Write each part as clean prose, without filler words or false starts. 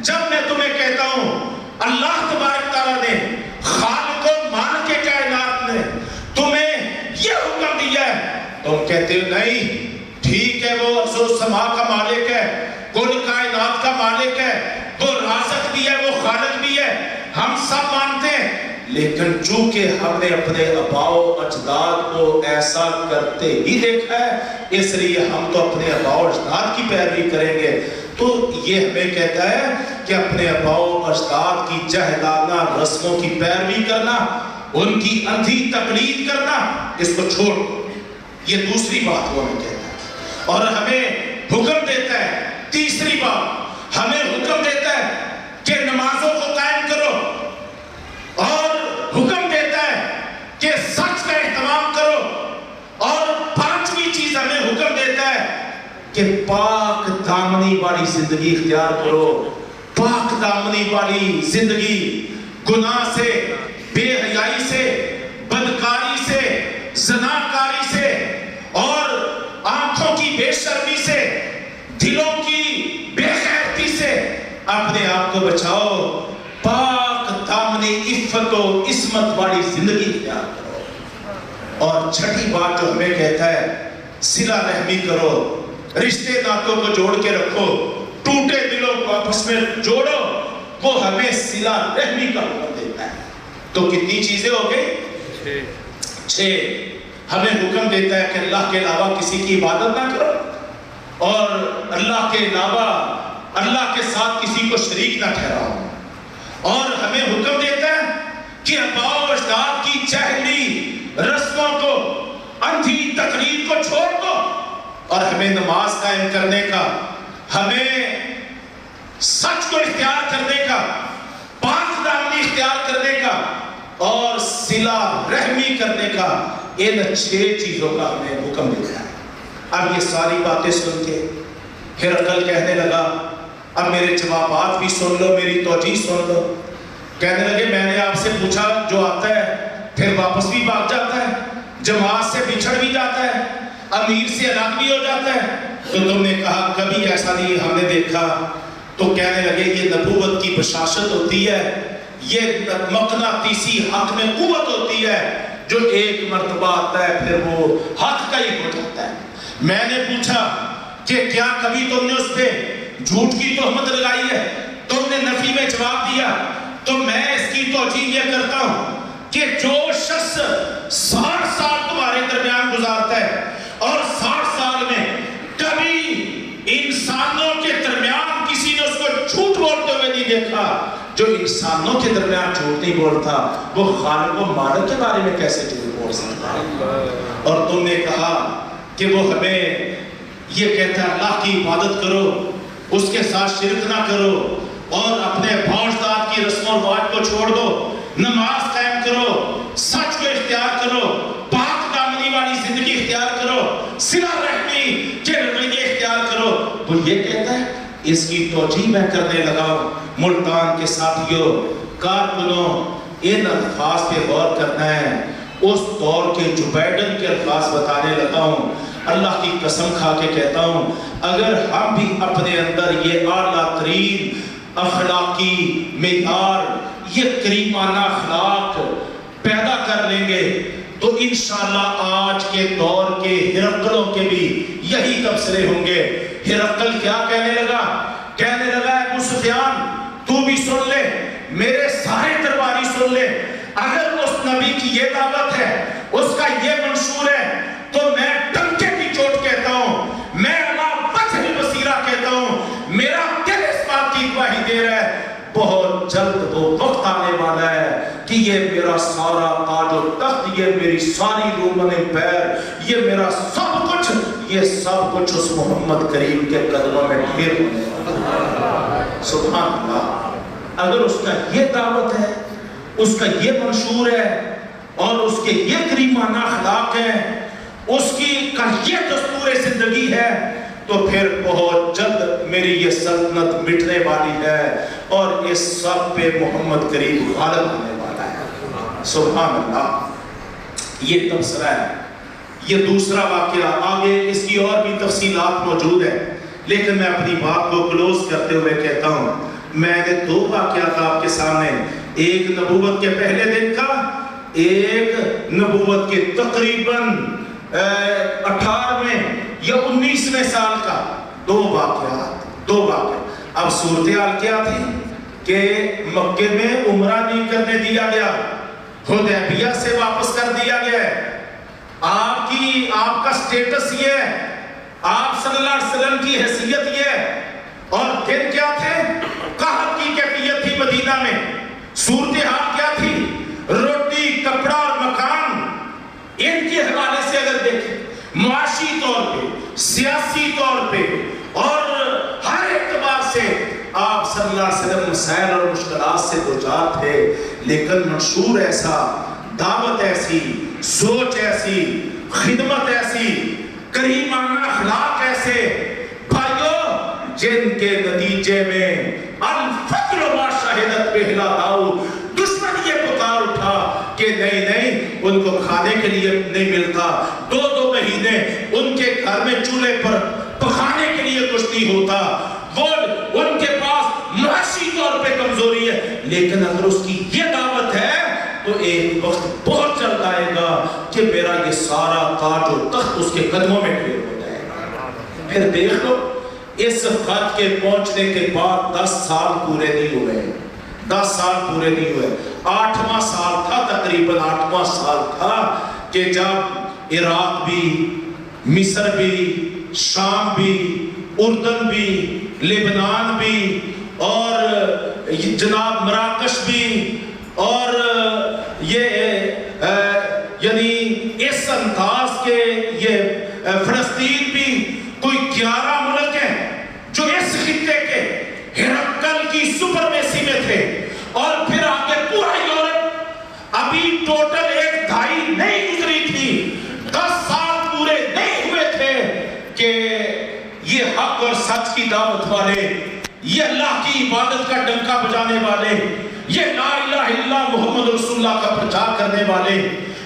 جب میں تمہیں کہتا ہوں اللہ تبارک تعالیٰ نے خالق و مالک کائنات نے تمہیں یہ حکم دیا ہے، تم کہتے ہو نہیں ٹھیک ہے وہ ارض و سما کا مالک ہے، کل کائنات کا مالک ہے، وہ رازق بھی ہے، وہ خالق بھی ہے، ہم سب مانتے ہیں، لیکن چونکہ ہم نے اپنے آباء و اجداد کو ایسا کرتے ہی دیکھا ہے اس لیے ہم تو اپنے آباء و اجداد کی پیروی کریں گے۔ تو یہ ہمیں کہتا ہے کہ اپنے آباء و اجداد کی جاہلانہ رسموں کی پیروی کرنا، ان کی اندھی تقلید کرنا، اس کو چھوڑ۔ یہ دوسری بات وہ ہمیں کہتا ہے، اور ہمیں حکم دیتا ہے، تیسری بات ہمیں حکم دیتا ہے کہ نمازوں کو قائم کرو، اور حکم دیتا ہے کہ سچ کا اہتمام کرو، اور پانچویں چیز ہمیں حکم دیتا ہے کہ پاک دامنی والی زندگی اختیار کرو۔ پاک دامنی والی زندگی گناہ سے، بے حیائی سے، بدکاری سے، زناکاری سے، اور آنکھوں کی بے شرمی سے، دلوں کی بے غیرتی سے اپنے آپ کو بچاؤ۔ پاک دامنی عفت و عصمت والی زندگی اختیار کرو۔ اور چھٹی بات جو ہمیں کہتا ہے صلہ رحمی کرو، رشتے ناتوں کو جوڑ کے رکھو، ٹوٹے دلوں کو آپس میں جوڑو، وہ ہمیں صلہ رحمی کا حکم دیتا ہے۔ تو کتنی چیزیں ہو گئی؟ 6۔ ہمیں حکم دیتا ہے کہ اللہ کے علاوہ کسی کی عبادت نہ کرو، اور اللہ کے علاوہ اللہ کے ساتھ کسی کو شریک نہ ٹھہراؤ، اور ہمیں حکم دیتا ہے کہ آباء و اجداد کی جاہلی رسموں کو، اندھی تقلید کو چھوڑ دو، اور ہمیں نماز قائم کرنے کا، ہمیں سچ کو اختیار کرنے کا، پاک دامنی اختیار کرنے کا، اور صلہ رحمی کرنے کا، ان 6 چیزوں کا ہمیں حکم دیتا ہے۔ اب یہ ساری باتیں سن کے ہرقل کہنے لگا اب میرے جوابات بھی سن لو، میری توجیہ سن لو۔ کہنے لگے میں نے آپ سے پوچھا جو آتا ہے پھر واپس بھی بھاگ جاتا ہے، جماعت سے بچھڑ بھی جاتا ہے، امیر سے الگ بھی ہو جاتا ہے، تو تم نے کہا کبھی ایسا نہیں ہم نے دیکھا۔ تو کہنے لگے یہ نبوت کی بشاشت ہوتی ہے، یہ مقناطیسی حق میں قوت ہوتی ہے، جو ایک مرتبہ آتا ہے پھر وہ حق کا ہی ہو جاتا ہے۔ میں نے پوچھا کہ کیا کبھی تم نے اس پہ جھوٹ کی تہمت لگائی ہے؟ تم نے نفی میں جواب دیا۔ تو میں اس کی توجیہ یہ کرتا ہوں کہ جو شخص 60 سال تمہارے درمیان گزارتا ہے، اور 60 سال میں کبھی انسانوں کے درمیان کسی نے اس کو جھوٹ بولتے ہوئے نہیں دیکھا، جو انسانوں کے درمیان جھوٹ نہیں بولتا وہ خالق و مالک کے بارے میں کیسے جھوٹ بول سکتا ہے؟ اور تم نے کہا کہ وہ ہمیں یہ کہتا ہے اللہ کی عبادت کرو، اس کے ساتھ شرک نہ کرو، اور اپنے اجداد کی رسم و رواج کو چھوڑ دو، نماز قائم کرو، سچ کو اختیار کرو، پاک دامنی والی زندگی اختیار کرو، صلہ رحمی کے رویے اختیار کرو۔ وہ یہ کہتا ہے، اس کی توجیہ میں کرنے لگا ہوں۔ ملتان کے ساتھیوں، کارکنوں، ان الفاظ پہ غور کرنا ہے۔ اس دور کے جو بائیڈن کے الفاظ بتانے لگا ہوں، اللہ کی قسم کھا کے کہتا ہوں اگر ہم بھی اپنے اندر یہ اعلیٰ ترین اخلاقی معیار، یہ کریمانہ اخلاق پیدا کر لیں گے تو انشاءاللہ آج کے دور کے ہرقلوں کے بھی یہی تبصرے ہوں گے۔ ہرقل کیا کہنے لگا؟ کہنے لگا ابو سفیان تو بھی سن لے، میرے سارے درباری سن لے، اگر اس نبی کی یہ دعوت ہے، اس کا یہ منشور ہے، تو میں ڈنکے کی چوٹ کہتا ہوں، میں اللہ وجہ البصیرہ کہتا ہوں، میرا دل اس بات کی گواہی دے رہا ہے بہت جلد وہ وقت آنے والا ہے کہ یہ میرا سارا تاج و تخت، یہ میری ساری رومن پیر، یہ میرا سب کچھ، یہ سب کچھ اس محمد کریم کے قدموں میں ڈھیر ہونے والا ہے۔ سبحان اللہ۔ اگر اس کا یہ دعوت ہے، اس کا یہ منشور ہے، اور اس کے یہ کریمانہ اخلاق ہیں، اس کی کا یہ دستور زندگی ہے، تو پھر بہت جلد میری یہ سلطنت مٹنے والی ہے اور اس سب پہ محمد کریم غالب ہونے والا ہے۔ سبحان اللہ۔ یہ تبصرہ ہے۔ یہ دوسرا واقعہ، آگے اس کی اور بھی تفصیلات موجود ہیں، لیکن میں اپنی بات کو کلوز کرتے ہوئے کہتا ہوں میں نے دو واقعات آپ کے سامنے، ایک نبوت کے پہلے دن کا، ایک نبوت کے تقریباً 18ویں یا 19ویں سال کا، دو واقعات۔ اب صورتحال کیا تھی کہ مکے میں عمرہ نہیں کرنے دیا گیا، حدیبیہ سے واپس کر دیا گیا ہے۔ آپ کا سٹیٹس یہ ہے، آپ صلی اللہ علیہ وسلم کی حیثیت یہ ہے، اور پھر کیا تھے؟ قحط کی کیفیت تھی مدینہ میں۔ صورتحال کیا تھی؟ روٹی، کپڑا اور مکان، ان کے حوالے سے اگر دیکھیں، معاشی طور پہ، سیاسی طور پہ اور ہر اعتبار سے آپ صلی اللہ علیہ وسلم مسائل اور مشکلات سے دوچار تھے، لیکن منشور ایسا، دعوت ایسی، سوچ ایسی، خدمت ایسی، کریمانہ اخلاق ایسے بھائیوں، جن کے نتیجے میں الفقر ما شہدت بہ الاعداء، دشمن یہ پکار اٹھا کہ نہیں ان کو کھانے کے لیے نہیں ملتا، 2 مہینے ان کے گھر میں چولہے پر پکانے کے لیے کچھ نہیں ہوتا، وہ ان کے پاس معاشی طور پہ کمزوری ہے، لیکن اگر اس کی یہ دعوت ہے تو ایک وقت بہت جلد آئے گا کہ میرا یہ سارا تاج و تخت اس کے قدموں میں ڈھیر ہو جائے گا۔ پھر دیکھ لو، اس خط کے پہنچنے کے بعد 10 سال پورے نہیں ہوئے، 10 سال پورے نہیں ہوئے، 8واں سال تھا، تقریباً 8واں سال تھا کہ جب عراق بھی، مصر بھی، شام بھی، اردن بھی، لبنان بھی، اور جناب مراکش بھی، اور یہ یعنی اس انداز کے یہ فلسطین بھی، کوئی 11 ملک ہیں جو اس خطے کے ہرقل کی سپرمیسی میں تھے، اور پھر آگے پورا یورپ، ابھی ٹوٹل 1 دہائی نہیں گزری تھی، 10 سال پورے نہیں ہوئے تھے کہ یہ حق اور سچ کی دعوت والے، یہ اللہ کی عبادت کا ڈنکا بجانے والے، یہ لا الہ الا اللہ محمد رسول اللہ کا پرچار کرنے والے،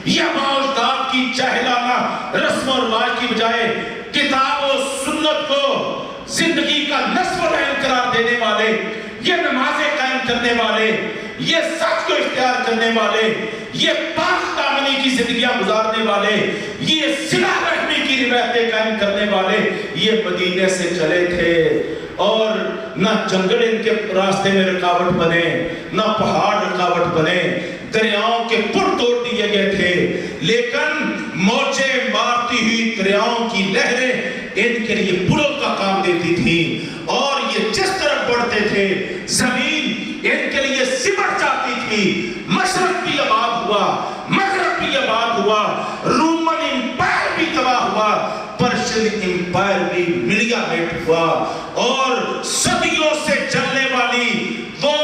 یہ آباء و اجداد کی جاہلانہ رسم و رواج کی بجائے کتاب و سنت کو زندگی کا نصب و نعم قرار دینے والے، یہ نمازیں قائم کرنے والے، یہ سچ کو اختیار کرنے والے، یہ پاک دامنی کی زندگیاں گزارنے والے، یہ صلہ رحمی کی روایتیں قائم کرنے والے، یہ مدینے سے چلے تھے، اور نہ جنگل ان کے راستے میں رکاوٹ بنے، نہ پہاڑ رکاوٹ بنے، دریاؤں کے پل توڑ دیے گئے تھے، لیکن موجیں مارتی ہوئی دریاؤں کی لہریں ان کے لیے پلوں کا کام دیتی تھی، اور یہ جس طرح بڑھتے تھے زمین ان کے لیے سمٹ جاتی تھی، مشرق بھی آباد ہوا، مغرب بھی آباد ہوا، رومن امپائر بھی تباہ ہوا، پرشین امپائر بھی ملیا میٹ ہوا، اور صدیوں سے چلنے والی وہ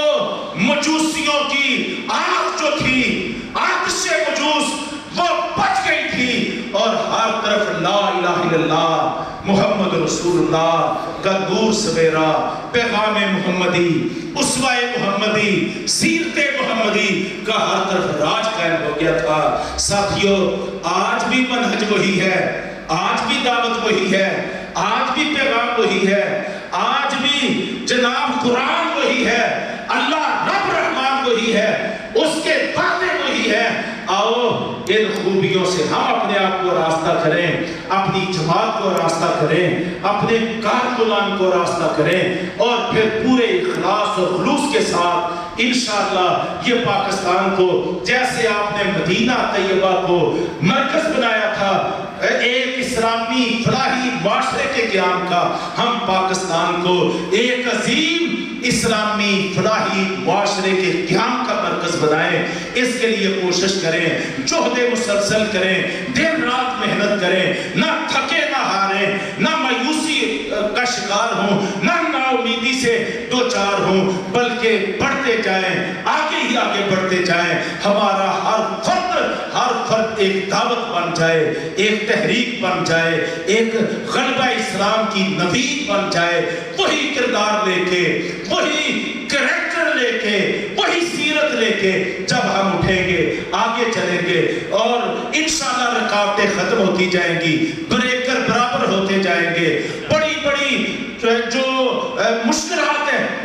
مجوسیوں کی آگ جو تھی، آتش مجوس، وہ بچ گئی تھی، اور ہر طرف لا الہ الا اللہ محمد رسول اللہ کا نور سویرا، پیغام محمدی، اسوہ محمدی، سیرت محمدی کا ہر طرف راج قائم ہو گیا تھا۔ ساتھیو، آج بھی منہج وہی ہے، آج بھی دعوت وہی ہے، آج بھی پیغام وہی ہے، آج بھی جناب قرآن وہی ہے، اللہ رب رحمان وہی ہے، اس کے وعدے وہی ہے۔ آؤ ان خوبیوں سے ہم اپنے آپ کو راستہ کریں، اپنی جماعت کو راستہ کریں، اپنے کارکنان کو راستہ کریں، اور پھر پورے اخلاص اور خلوص کے ساتھ انشاءاللہ یہ پاکستان کو، جیسے آپ نے مدینہ طیبہ کو مرکز بنایا تھا ایک اسلامی فلاحی معاشرے کے قیام کا، ہم پاکستان کو ایک عظیم اسلامی فلاحی معاشرے کے قیام کا مرکز بنائیں۔ اس کے لیے کوشش کریں، جہد مسلسل کریں، دن رات محنت کریں، نہ تھکے نہ ہاریں، نہ مایوسی کا شکار ہوں، نہ ناامیدی سے دوچار ہوں، بلکہ بڑھتے جائیں، آگے ہی آگے بڑھتے جائیں۔ ہمارا ہر فرد ایک دعوت بن جائے، ایک تحریک بن جائے، ایک غلبہ اسلام کی نوید بن جائے، وہی کردار لے کے، وہی کریکٹر لے کے، وہی سیرت لے کے جب ہم اٹھیں گے، آگے چلیں گے، اور انشاءاللہ رکاوٹیں ختم ہوتی جائیں گی، بریکر برابر ہوتے جائیں گے، بڑی بڑی جو مشکلات ہیں